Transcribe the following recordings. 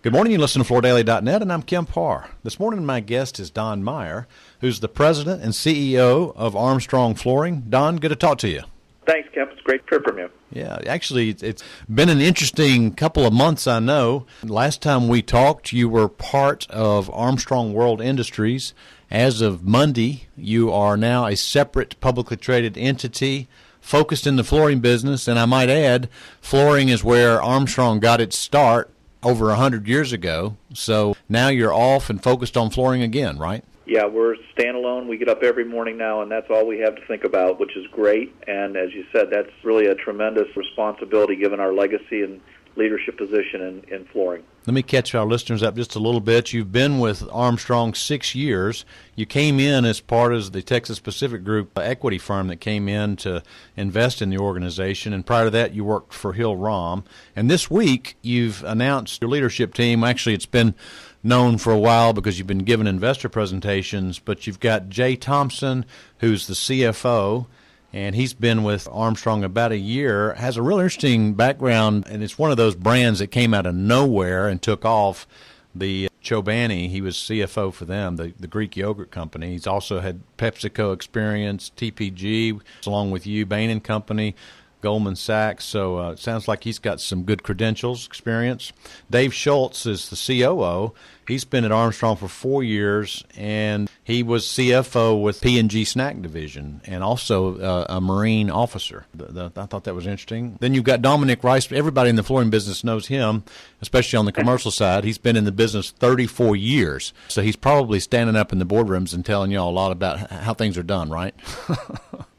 Good morning. You listen to FloorDaily.net, and I'm Kemp Harr. This morning, my guest is Don Maier, who's the president and CEO of Armstrong Flooring. Don, good to talk to you. Thanks, Kemp. It's great to hear from you. Yeah, actually, it's been an interesting couple of months, I know. Last time we talked, you were part of Armstrong World Industries. As of Monday, you are now a separate publicly traded entity focused in the flooring business, and I might add, flooring is where Armstrong got its start over 100 years ago. So now you're off and focused on flooring again, right? Yeah, we're standalone. We get up every morning now, and that's all we have to think about, which is great. And as you said, that's really a tremendous responsibility given our legacy and leadership position in flooring. Let me catch our listeners up just a little bit. You've been with Armstrong 6 years. You came in as part of the Texas Pacific Group equity firm that came in to invest in the organization. And prior to that, you worked for Hill-Rom. And this week, you've announced your leadership team. Actually, it's been known for a while because you've been giving investor presentations. But you've got Jay Thompson, who's the CFO. And he's been with Armstrong about a year, has a real interesting background, and it's one of those brands that came out of nowhere and took off. The Chobani, he was CFO for them, the Greek yogurt company. He's also had PepsiCo experience, TPG, along with you, Bain & Company, Goldman Sachs. So it sounds like he's got some good credentials, experience. Dave Schultz is the COO. He's been at Armstrong for 4 years, and he was CFO with P&G Snack Division and also a Marine officer. I thought that was interesting. Then you've got Dominic Rice. Everybody in the flooring business knows him, especially on the commercial side. He's been in the business 34 years, so he's probably standing up in the boardrooms and telling you all a lot about how things are done, right?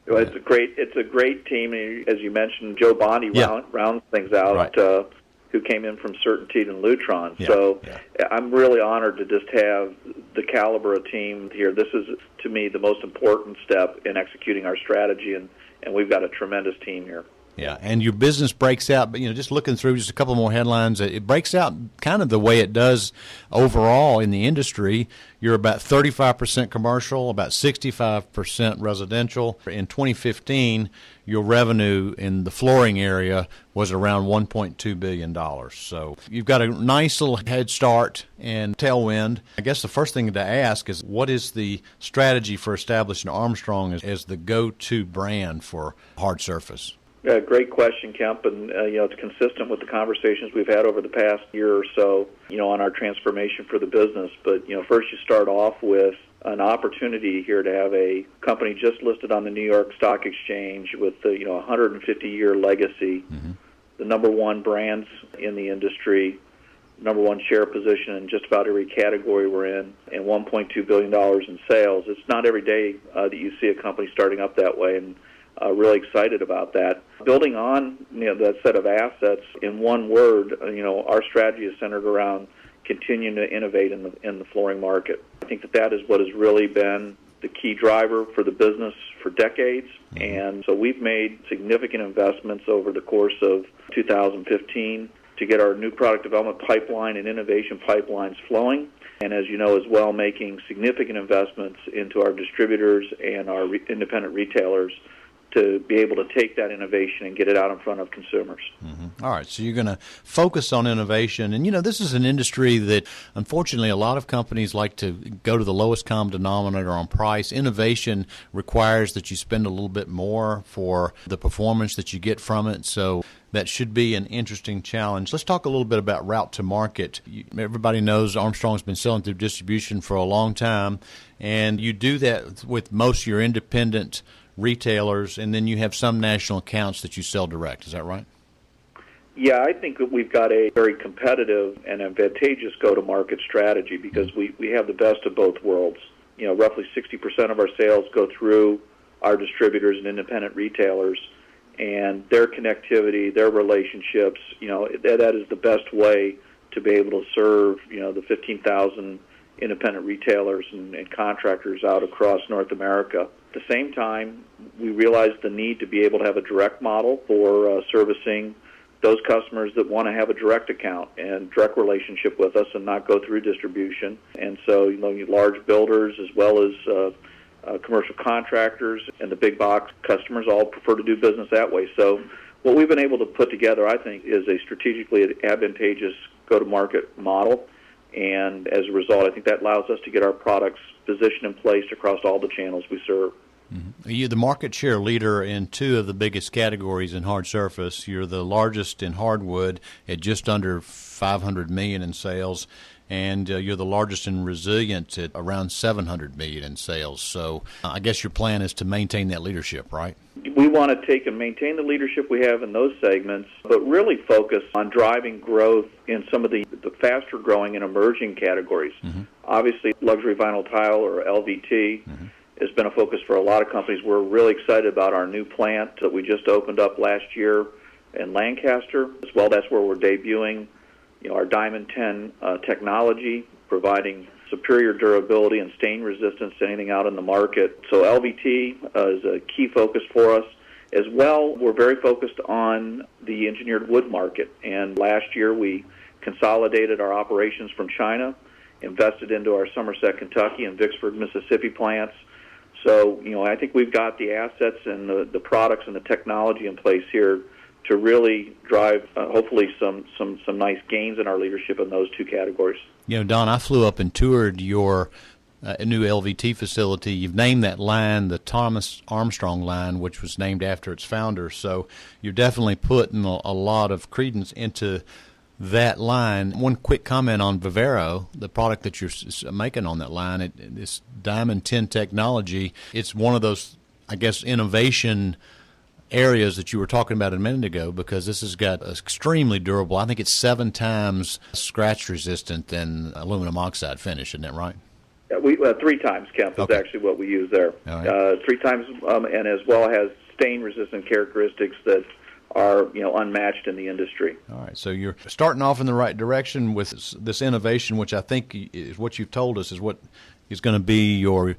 Well, it's a great team. As you mentioned, Joe Bondi rounds things out, right. Who came in from Certainteed and Lutron. Yeah. So I'm really honored to just have the caliber of team here. This is, to me, the most important step in executing our strategy, and we've got a tremendous team here. Yeah, and your business breaks out, but just looking through just a couple more headlines, it breaks out kind of the way it does overall in the industry. You're about 35% commercial, about 65% residential. In 2015, your revenue in the flooring area was around $1.2 billion. So you've got a nice little head start and tailwind. I guess the first thing to ask is, what is the strategy for establishing Armstrong as the go-to brand for hard surface? Great question, Kemp, and it's consistent with the conversations we've had over the past year or so, on our transformation for the business. But first you start off with an opportunity here to have a company just listed on the New York Stock Exchange with a 150-year legacy, the number one brands in the industry, number one share position in just about every category we're in, and $1.2 billion in sales. It's not every day that you see a company starting up that way, and really excited about that. Building on that set of assets, in one word, our strategy is centered around continuing to innovate in the flooring market. I think that is what has really been the key driver for the business for decades, and so we've made significant investments over the course of 2015 to get our new product development pipeline and innovation pipelines flowing, and as you know as well, making significant investments into our distributors and our independent retailers to be able to take that innovation and get it out in front of consumers. All right, so you're going to focus on innovation. And, this is an industry that, unfortunately, a lot of companies like to go to the lowest common denominator on price. Innovation requires that you spend a little bit more for the performance that you get from it. So that should be an interesting challenge. Let's talk a little bit about route to market. Everybody knows Armstrong's been selling through distribution for a long time, and you do that with most of your independent retailers, and then you have some national accounts that you sell direct. Is that right? Yeah, I think that we've got a very competitive and advantageous go-to-market strategy because we have the best of both worlds. Roughly 60% of our sales go through our distributors and independent retailers, and their connectivity, their relationships, that is the best way to be able to serve, the 15,000 independent retailers and contractors out across North America. At the same time, we realized the need to be able to have a direct model for servicing those customers that want to have a direct account and direct relationship with us and not go through distribution. And so, large builders as well as commercial contractors and the big box customers all prefer to do business that way. So what we've been able to put together, I think, is a strategically advantageous go-to-market model. And as a result, I think that allows us to get our products positioned and placed across all the channels we serve. Mm-hmm. You're the market share leader in two of the biggest categories in hard surface. You're the largest in hardwood at just under $500 million in sales, and you're the largest in resilient at around $700 million in sales. So I guess your plan is to maintain that leadership, right? We want to take and maintain the leadership we have in those segments, but really focus on driving growth in some of the faster-growing and emerging categories. Mm-hmm. Obviously, luxury vinyl tile, or LVT, has been a focus for a lot of companies. We're really excited about our new plant that we just opened up last year in Lancaster. As well, that's where we're debuting our Diamond 10 technology, providing superior durability and stain resistance to anything out in the market. So LVT is a key focus for us. As well, we're very focused on the engineered wood market. And last year we consolidated our operations from China, invested into our Somerset, Kentucky and Vicksburg, Mississippi plants. So, I think we've got the assets and the products and the technology in place here to really drive, hopefully, some nice gains in our leadership in those two categories. Don, I flew up and toured your new LVT facility. You've named that line the Thomas Armstrong line, which was named after its founder. So you're definitely putting a lot of credence into that line. One quick comment on Vivero, the product that you're making on that line, this Diamond 10 technology, it's one of those, I guess, innovation areas that you were talking about a minute ago, because this has got extremely durable. I think it's 7 times scratch resistant than aluminum oxide finish, isn't that right? Yeah, we 3 times, Kemp, is actually what we use there. Right. 3 times, and as well has stain resistant characteristics that are unmatched in the industry. All right, so you're starting off in the right direction with this innovation, which I think is what you've told us is what is going to be your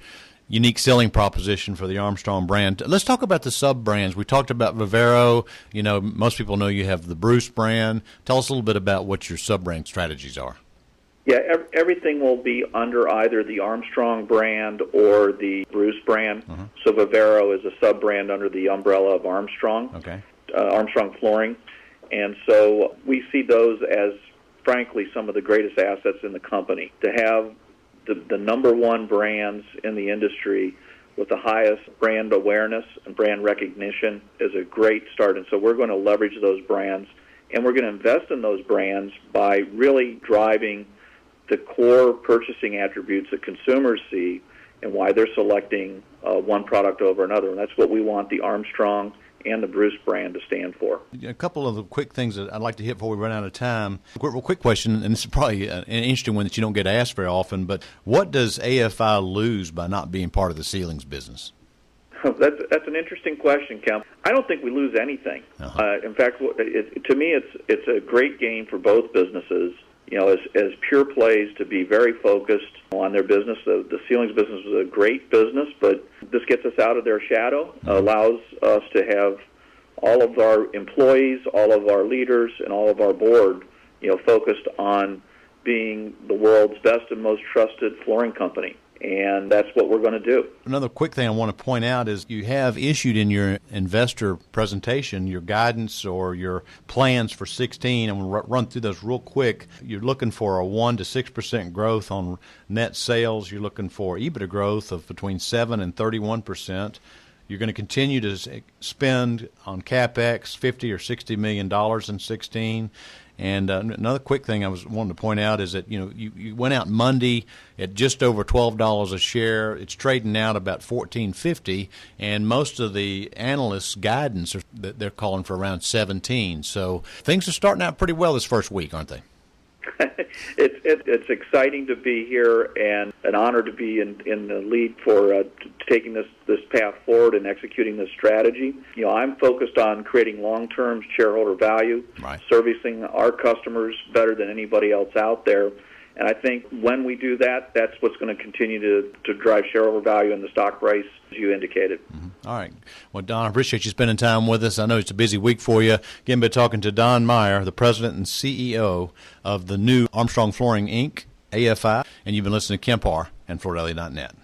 unique selling proposition for the Armstrong brand. Let's talk about the sub-brands. We talked about Vivero. Most people know you have the Bruce brand. Tell us a little bit about what your sub-brand strategies are. Yeah, everything will be under either the Armstrong brand or the Bruce brand. Uh-huh. So Vivero is a sub-brand under the umbrella of Armstrong. Okay. Armstrong Flooring. And so we see those as, frankly, some of the greatest assets in the company. To have the number one brands in the industry with the highest brand awareness and brand recognition is a great start. And so we're going to leverage those brands, and we're going to invest in those brands by really driving the core purchasing attributes that consumers see and why they're selecting one product over another. And that's what we want the Armstrong and the Bruce brand to stand for. A couple of the quick things that I'd like to hit before we run out of time. Real quick question, and this is probably an interesting one that you don't get asked very often, but what does AFI lose by not being part of the ceilings business? That's an interesting question, Kemp. I don't think we lose anything. Uh-huh. In fact, to me, it's a great gain for both businesses. As pure plays, to be very focused on their business. The ceilings business is a great business, but this gets us out of their shadow, allows us to have all of our employees, all of our leaders, and all of our board, focused on being the world's best and most trusted flooring company. And that's what we're going to do. Another quick thing I want to point out is you have issued in your investor presentation your guidance or your plans for 2016. I'm going to run through those real quick. You're looking for a 1 to 6% growth on net sales. You're looking for EBITDA growth of between 7 and 31%. You're going to continue to spend on CapEx $50 or $60 million in 2016. And another quick thing I wanted to point out is that you went out Monday at just over $12 a share. It's trading out about $14.50, and most of the analysts' guidance they're calling for around 17. So things are starting out pretty well this first week, aren't they? It's exciting to be here and an honor to be in the lead for taking this path forward and executing this strategy. I'm focused on creating long-term shareholder value, right, servicing our customers better than anybody else out there. And I think when we do that, that's what's going to continue to drive shareholder value in the stock price, as you indicated. Mm-hmm. All right. Well, Don, I appreciate you spending time with us. I know it's a busy week for you. Again, been talking to Don Maier, the president and CEO of the new Armstrong Flooring, Inc., AFI, and you've been listening to Kemp Harr and FloorDaily.net.